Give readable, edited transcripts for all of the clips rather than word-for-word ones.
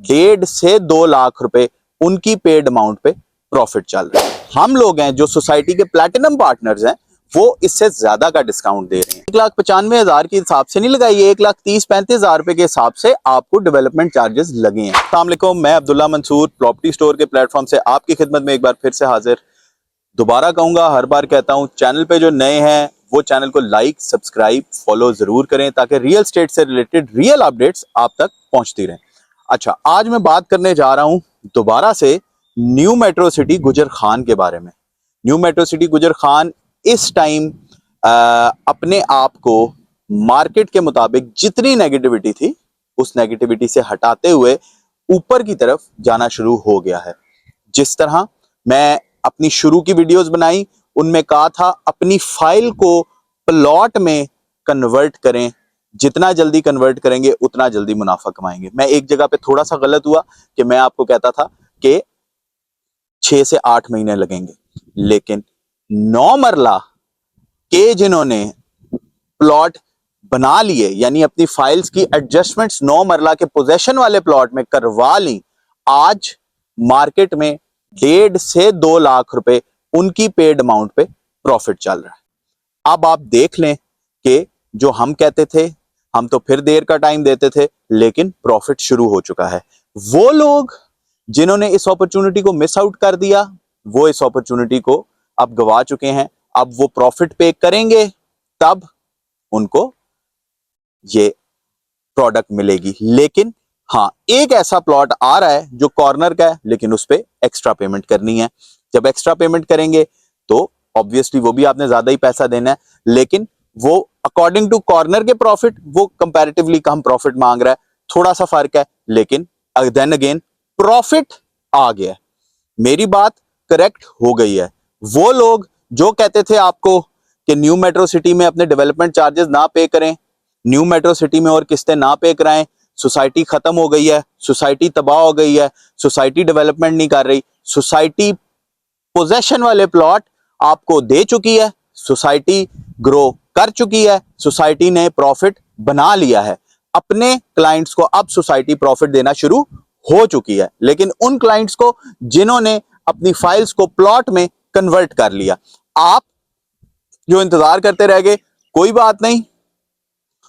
1.5 से 2 लाख रुपए उनकी पेड अमाउंट पे प्रॉफिट चल रहा है। हम लोग हैं जो सोसाइटी के प्लैटिनम पार्टनर्स हैं, वो इससे ज्यादा का डिस्काउंट दे रहे हैं। 1,95,000 के हिसाब से नहीं लगाइए, 1,30,35,000 रुपए के हिसाब से आपको डेवलपमेंट चार्जेस लगे हैं। अस्सलाम वालेकुम, मैं अब्दुल्ला मंसूर प्रॉपर्टी स्टोर के प्लेटफॉर्म से आपकी खिदमत में एक बार फिर से हाजिर। दोबारा कहूंगा, हर बार कहता हूं, चैनल पे जो नए हैं वो चैनल को लाइक, सब्सक्राइब, फॉलो जरूर करें ताकि रियल स्टेट से रिलेटेड रियल अपडेट्स आप तक पहुंचती रहें। अच्छा, आज मैं बात करने जा रहा हूं दोबारा से न्यू मेट्रो सिटी गुजर खान के बारे में। न्यू मेट्रो सिटी गुजर खान इस टाइम अपने आप को मार्केट के मुताबिक जितनी नेगेटिविटी थी उस नेगेटिविटी से हटाते हुए ऊपर की तरफ जाना शुरू हो गया है। जिस तरह मैं अपनी शुरू की वीडियोस बनाई, उनमें कहा था अपनी फाइल को प्लॉट में कन्वर्ट करें, जितना जल्दी कन्वर्ट करेंगे उतना जल्दी मुनाफा कमाएंगे। मैं एक जगह पे थोड़ा सा गलत हुआ कि मैं आपको कहता था कि 6 से 8 महीने लगेंगे, लेकिन 9 मरला के जिन्होंने प्लॉट बना लिए, यानी अपनी फाइल्स की एडजस्टमेंट्स 9 मरला के पोजेशन वाले प्लॉट में करवा ली, आज मार्केट में 1.5 से 2 लाख रुपए उनकी पेड अमाउंट पे प्रॉफिट चल रहा है। अब आप देख लें कि जो हम कहते थे, हम तो फिर देर का टाइम देते थे, लेकिन प्रॉफिट शुरू हो चुका है। वो लोग जिन्होंने इस अपॉर्चुनिटी को मिस आउट कर दिया, वो इस अपॉर्चुनिटी को अब गवा चुके हैं। अब वो प्रॉफिट पे करेंगे तब उनको ये प्रोडक्ट मिलेगी। लेकिन हाँ, एक ऐसा प्लॉट आ रहा है जो कॉर्नर का है, लेकिन उस पर एक्स्ट्रा पेमेंट करनी है। जब एक्स्ट्रा पेमेंट करेंगे तो ऑब्वियसली वो भी आपने ज्यादा ही पैसा देना है, लेकिन वो अकॉर्डिंग टू कॉर्नर के प्रॉफिट वो कंपैरेटिवली कम प्रॉफिट मांग रहा है। थोड़ा सा फर्क है, लेकिन देन अगेन प्रॉफिट आ गया। मेरी बात करेक्ट हो गई है। वो लोग जो कहते थे आपको कि न्यू मेट्रो सिटी में अपने डेवलपमेंट चार्जेस ना पे करें, न्यू मेट्रो सिटी में और किस्तें ना पे कराएं, सोसाइटी खत्म हो गई है, सोसाइटी तबाह हो गई है, सोसाइटी डेवलपमेंट नहीं कर रही, सोसाइटी पोजेशन वाले प्लॉट आपको दे चुकी है, सोसाइटी ग्रो कर चुकी है, सोसाइटी ने प्रॉफिट बना लिया है, अपने क्लाइंट्स को अब सोसाइटी प्रॉफिट देना शुरू हो चुकी है। लेकिन उन क्लाइंट्स को जिन्होंने अपनी फाइल्स को प्लॉट में कन्वर्ट कर लिया, आप जो इंतजार करते रह गए, कोई बात नहीं।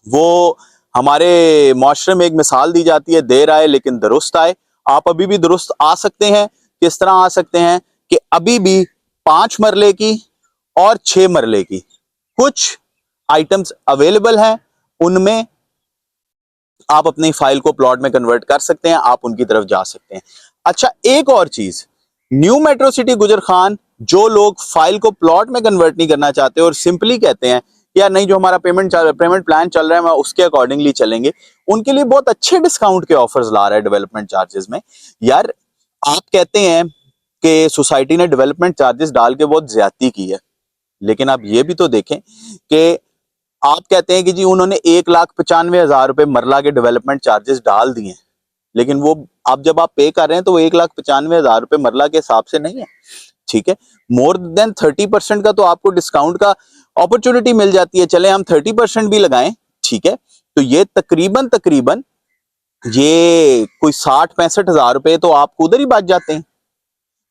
वो हमारे माशरे में एक मिसाल दी जाती है, देर आए लेकिन दुरुस्त आए। आप अभी भी दुरुस्त आ सकते हैं। किस तरह आ सकते हैं कि अभी भी 5 मरले की और 6 मरले की कुछ आइटम्स अवेलेबल हैं, उनमें आप अपनी फाइल को प्लॉट में कन्वर्ट कर सकते हैं, आप उनकी तरफ जा सकते हैं। अच्छा, एक और चीज, न्यू मेट्रो सिटी गुजर खान जो लोग फाइल को प्लॉट में कन्वर्ट नहीं करना चाहते और सिंपली कहते हैं यार नहीं, जो हमारा पेमेंट प्लान चल रहा है मैं उसके अकॉर्डिंगली चलेंगे, उनके लिए बहुत अच्छे डिस्काउंट के ऑफर्स ला रहा है डेवलपमेंट चार्जेस में। यार, आप कहते हैं कि सोसाइटी ने डेवलपमेंट चार्जेस डाल के बहुत ज्यादती की है, लेकिन आप ये भी तो देखें कि आप कहते हैं कि जी उन्होंने 1,95,000 रुपए मरला के डेवलपमेंट चार्जेस डाल दिए, लेकिन वो आप जब आप पे कर रहे हैं तो वो 1,95,000 रुपए मरला के हिसाब से नहीं है। ठीक है, मोर देन 30% का तो आपको डिस्काउंट का अपॉर्चुनिटी मिल जाती है। चले हम 30% भी लगाएं, ठीक है, तो ये तकरीबन ये कोई 60-65,000 रुपए तो आपको उधर ही बच जाते हैं।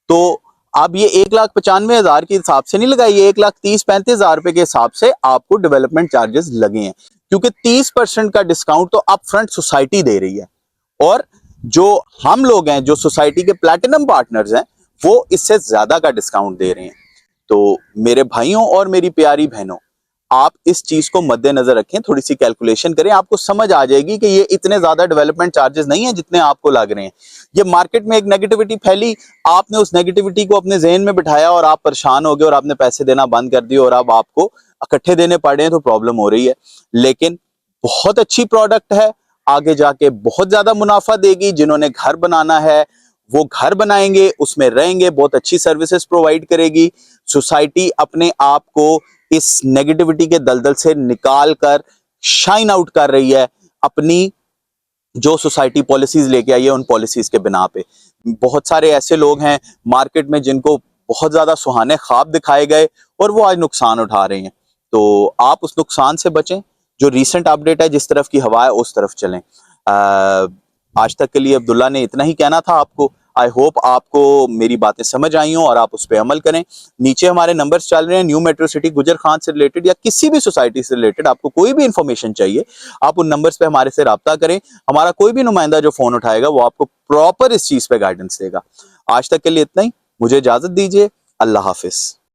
तो आप ये 1,95,000 के हिसाब से नहीं लगाइए, 1,30,35,000 रुपए के हिसाब से आपको डेवलपमेंट चार्जेस लगे हैं, क्योंकि 30% का डिस्काउंट तो अप फ्रंट सोसाइटी दे रही है। और जो हम लोग हैं जो सोसाइटी के प्लैटिनम पार्टनर्स हैं, वो इससे ज्यादा का डिस्काउंट दे रहे हैं। तो मेरे भाइयों और मेरी प्यारी बहनों, आप इस चीज को मद्देनजर रखें, थोड़ी सी कैलकुलेशन करें, आपको समझ आ जाएगी कि ये इतने ज्यादा डेवलपमेंट चार्जेस नहीं है जितने आपको लग रहे हैं। ये मार्केट में एक नेगेटिविटी फैली, आपने उस नेगेटिविटी को अपने जहन में बिठाया और आप परेशान हो गए और आपने पैसे देना बंद कर दिए और अब आपको इकट्ठे देने पड़ रहे हैं, तो प्रॉब्लम हो रही है। लेकिन बहुत अच्छी प्रोडक्ट है, आगे जाके बहुत ज्यादा मुनाफा देगी। जिन्होंने घर बनाना है वो घर बनाएंगे, उसमें रहेंगे, बहुत अच्छी सर्विसेज प्रोवाइड करेगी। सोसाइटी अपने आप को इस नेगेटिविटी के दलदल से निकाल कर शाइन आउट कर रही है, अपनी जो सोसाइटी पॉलिसीज लेके आई है उन पॉलिसीज के बिना पे। बहुत सारे ऐसे लोग हैं मार्केट में जिनको बहुत ज्यादा सुहाने ख्वाब दिखाए गए और वो आज नुकसान उठा रहे हैं। तो आप उस नुकसान से बचें। जो रीसेंट अपडेट है, जिस तरफ की हवा है उस तरफ चलें। आज तक के लिए अब्दुल्ला ने इतना ही कहना था आपको। आई होप आपको मेरी बातें समझ आई हों और आप उस पर अमल करें। नीचे हमारे नंबर्स चल रहे हैं, न्यू मेट्रो सिटी गुजर खान से रिलेटेड या किसी भी सोसाइटी से रिलेटेड आपको कोई भी इंफॉर्मेशन चाहिए, आप उन नंबर्स पे हमारे से राब्ता करें। हमारा कोई भी नुमाइंदा जो फोन उठाएगा वो आपको प्रॉपर इस चीज पे गाइडेंस देगा। आज तक के लिए इतना ही, मुझे इजाजत दीजिए। अल्लाह हाफिज।